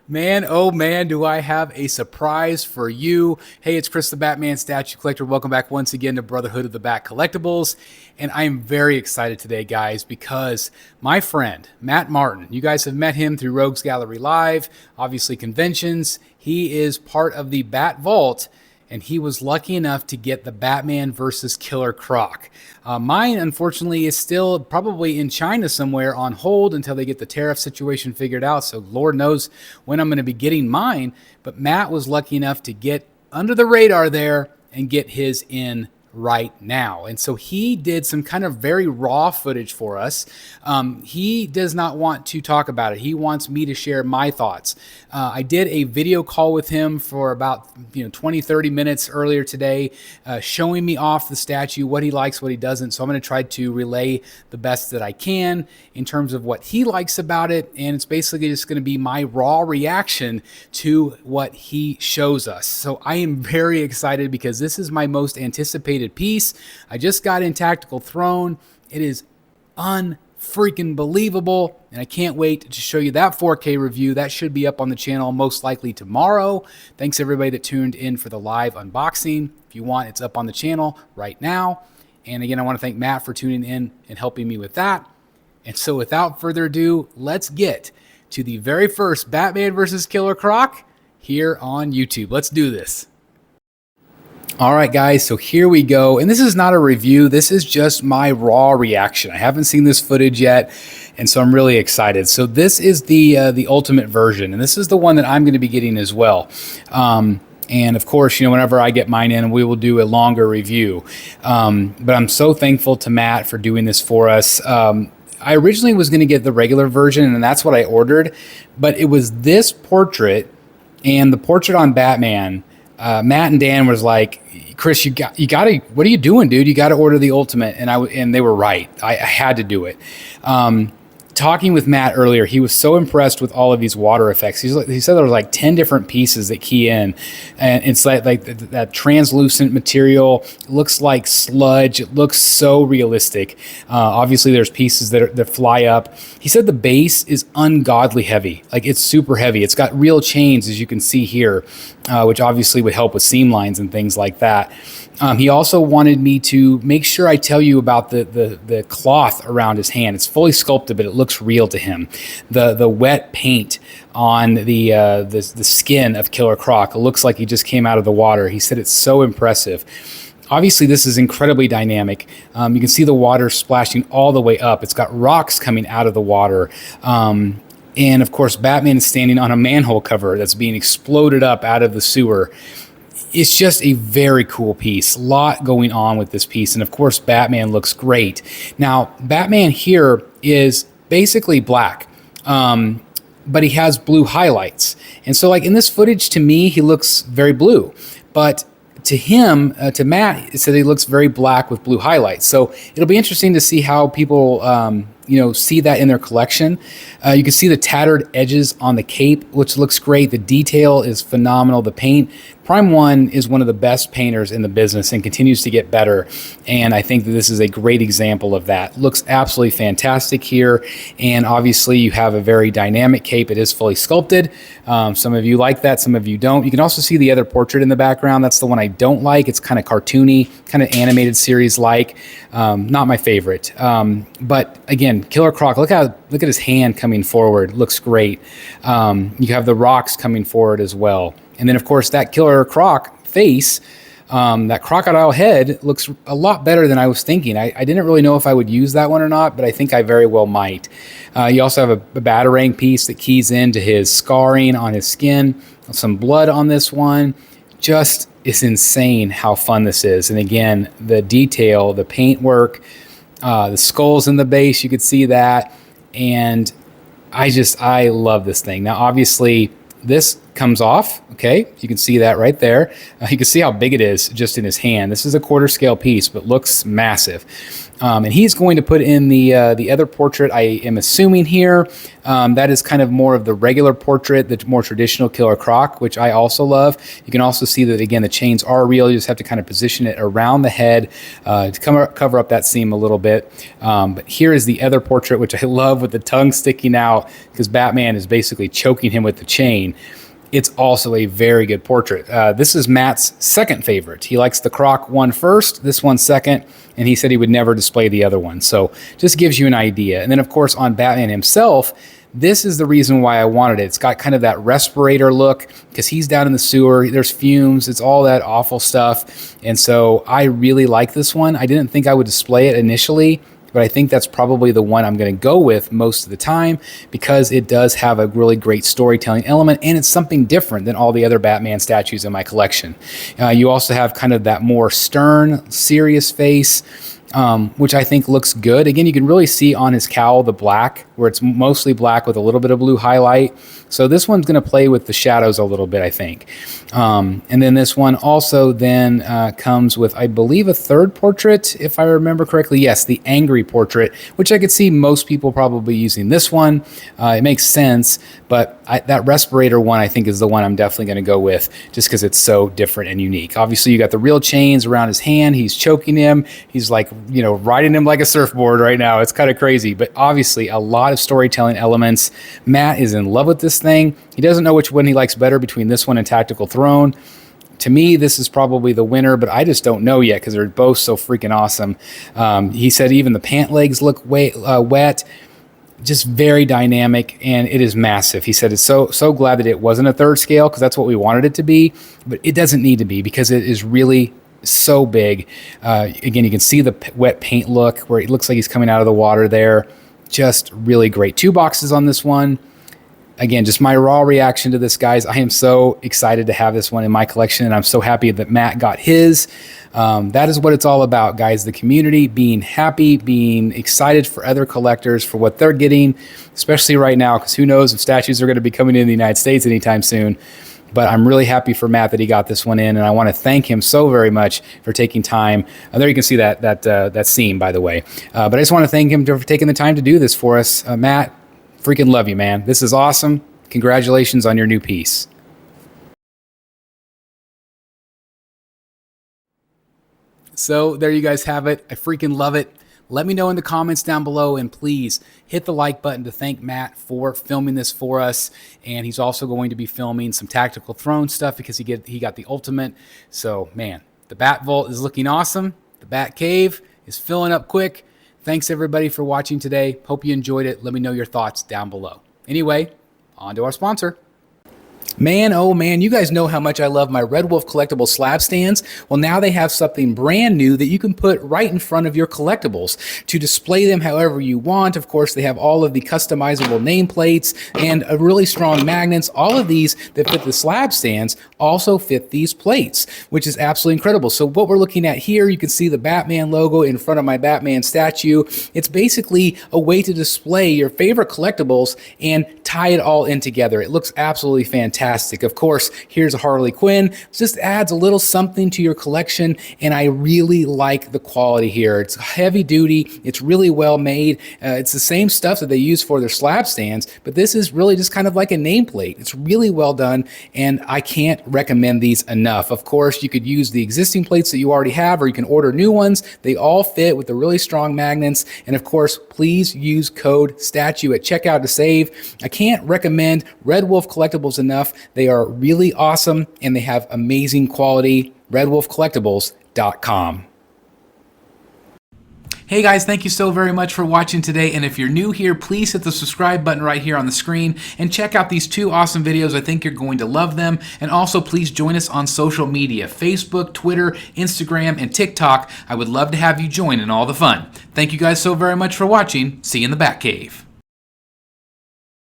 Man, oh man, do I have a surprise for you. Hey, it's Chris the Batman Statue Collector. Welcome back once again to Brotherhood of the Bat Collectibles. And I am very excited today, guys, because my friend, Matt Martin, you guys have met him through Rogues Gallery Live, obviously conventions. He is part of the Bat Vault, and he was lucky enough to get the Batman versus Killer Croc. Mine, unfortunately, is still probably in China somewhere on hold until they get the tariff situation figured out. So Lord knows when I'm going to be getting mine. But Matt was lucky enough to get under the radar there and get his in right now. And so he did some kind of very raw footage for us. He does not want to talk about it. He wants me to share my thoughts. I did a video call with him for about 20, 30 minutes earlier today, showing me off the statue, what he likes, what he doesn't. So I'm going to try to relay the best that I can in terms of what he likes about it. And it's basically just going to be my raw reaction to what he shows us. So I am very excited because this is my most anticipated piece. I just got in Tactical Throne. It is unfreaking believable, and I can't wait to show you that 4K review. That should be up on the channel most likely tomorrow. Thanks everybody that tuned in for the live unboxing. If you want, it's up on the channel right now. And again, I want to thank Matt for tuning in and helping me with that. And so without further ado, let's get to the very first Batman versus Killer Croc here on YouTube. Let's do this. All right, guys, so here we go. And this is not a review. This is just my raw reaction. I haven't seen this footage yet, and so I'm really excited. So this is the ultimate version, and this is the one that I'm going to be getting as well. And of course, whenever I get mine in, we will do a longer review. But I'm so thankful to Matt for doing this for us. I originally was going to get the regular version, and that's what I ordered. But it was this portrait and the portrait on Batman. Matt and Dan was like, Chris, you got to, what are you doing, dude? You got to order the ultimate. And they were right. I had to do it. Talking with Matt earlier, he was so impressed with all of these water effects. He said there was like 10 different pieces that key in, and it's like that translucent material. It looks like sludge. It looks so realistic. Obviously, there's pieces that fly up. He said the base is ungodly heavy. Like, it's super heavy. It's got real chains, as you can see here, which obviously would help with seam lines and things like that. He also wanted me to make sure I tell you about the cloth around his hand. It's fully sculpted, but it looks real to him. The wet paint on the skin of Killer Croc, it looks like he just came out of the water. He said it's so impressive. Obviously, this is incredibly dynamic. You can see the water splashing all the way up. It's got rocks coming out of the water. And of course, Batman is standing on a manhole cover that's being exploded up out of the sewer. It's just a very cool piece. A lot going on with this piece. And of course, Batman looks great. Now, Batman here is basically black, but he has blue highlights. And so like in this footage, to me, he looks very blue. But to him, to Matt, it said he looks very black with blue highlights. So it'll be interesting to see how people see that in their collection. You can see the tattered edges on the cape, which looks great. The detail is phenomenal. The paint, Prime One is one of the best painters in the business and continues to get better. And I think that this is a great example of that. Looks absolutely fantastic here. And obviously you have a very dynamic cape. It is fully sculpted. Some of you like that, some of you don't. You can also see the other portrait in the background. That's the one I don't like. It's kind of cartoony, kind of animated series like. Not my favorite. But again, Killer Croc, look at his hand coming forward. Looks great. You have the rocks coming forward as well. And then of course that Killer Croc face, that crocodile head looks a lot better than I was thinking. I didn't really know if I would use that one or not, but I think I very well might. You also have a batarang piece that keys into his scarring on his skin. Some blood on this one. Just is insane how fun this is. And again, the detail, the paint work, the skulls in the base, you could see that. And I love this thing. Now, obviously, this comes off, okay? You can see that right there. You can see how big it is just in his hand. This is a quarter scale piece, but looks massive. And he's going to put in the other portrait, I am assuming here. That is kind of more of the regular portrait, the more traditional Killer Croc, which I also love. You can also see that, again, the chains are real. You just have to kind of position it around the head to cover up that seam a little bit. But here is the other portrait, which I love, with the tongue sticking out because Batman is basically choking him with the chain. It's also a very good portrait. This is Matt's second favorite. He likes the Croc one first, this one second, and he said he would never display the other one. So just gives you an idea. And then, of course, on Batman himself, this is the reason why I wanted it. It's got kind of that respirator look because he's down in the sewer. There's fumes. It's all that awful stuff. And so I really like this one. I didn't think I would display it initially, but I think that's probably the one I'm going to go with most of the time because it does have a really great storytelling element, and it's something different than all the other Batman statues in my collection. You also have kind of that more stern, serious face, which I think looks good. Again, you can really see on his cowl the black, where it's mostly black with a little bit of blue highlight. So this one's going to play with the shadows a little bit, I think. And then this one also then comes with, I believe, a third portrait, if I remember correctly. Yes, the angry portrait, which I could see most people probably using this one. It makes sense, but that respirator one, I think, is the one I'm definitely going to go with just because it's so different and unique. Obviously, you got the real chains around his hand. He's choking him. He's like, riding him like a surfboard right now. It's kind of crazy, but obviously a lot of storytelling elements. Matt is in love with this thing. He doesn't know which one he likes better between this one and Tactical Throne. To me, this is probably the winner, but I just don't know yet because they're both so freaking awesome. He said even the pant legs look wet. Just very dynamic, and it is massive. He said it's so glad that it wasn't a third scale because that's what we wanted it to be, but it doesn't need to be because it is really so big. Again, you can see the wet paint look where it looks like he's coming out of the water there. Just really great. 2 boxes on this one. Again, just my raw reaction to this, guys. I am so excited to have this one in my collection, and I'm so happy that Matt got his. That is what it's all about, guys. The community being happy, being excited for other collectors for what they're getting, especially right now, because who knows if statues are going to be coming in the United States anytime soon. But I'm really happy for Matt that he got this one in, and I want to thank him so very much for taking time. There you can see that seam, by the way. But I just want to thank him for taking the time to do this for us. Matt, freaking love you, man. This is awesome. Congratulations on your new piece. So there you guys have it. I freaking love it. Let me know in the comments down below, and please hit the like button to thank Matt for filming this for us. And he's also going to be filming some Tactical Throne stuff because he got the ultimate. So, man, the Bat Vault is looking awesome. The Bat Cave is filling up quick. Thanks, everybody, for watching today. Hope you enjoyed it. Let me know your thoughts down below. Anyway, on to our sponsor. Man, oh man, you guys know how much I love my Red Wolf collectible slab stands. Well, now they have something brand new that you can put right in front of your collectibles to display them however you want. Of course, they have all of the customizable nameplates and a really strong magnets. All of these that fit the slab stands also fit these plates, which is absolutely incredible. So what we're looking at here, you can see the Batman logo in front of my Batman statue. It's basically a way to display your favorite collectibles and tie it all in together. It looks absolutely fantastic. Of course, here's a Harley Quinn. It just adds a little something to your collection, and I really like the quality here. It's heavy duty. It's really well made. It's the same stuff that they use for their slab stands, but this is really just kind of like a nameplate. It's really well done, and I can't recommend these enough. Of course, you could use the existing plates that you already have, or you can order new ones. They all fit with the really strong magnets, and of course, please use code STATUE at checkout to save. I can't recommend Red Wolf Collectibles enough. They are really awesome, and they have amazing quality. RedWolfCollectibles.com. Hey guys, thank you so very much for watching today, and if you're new here, please hit the subscribe button right here on the screen and check out these 2 awesome videos. I think you're going to love them. And also please join us on social media: Facebook, Twitter, Instagram, and TikTok. I would love to have you join in all the fun. Thank you guys so very much for watching. See you in the Batcave.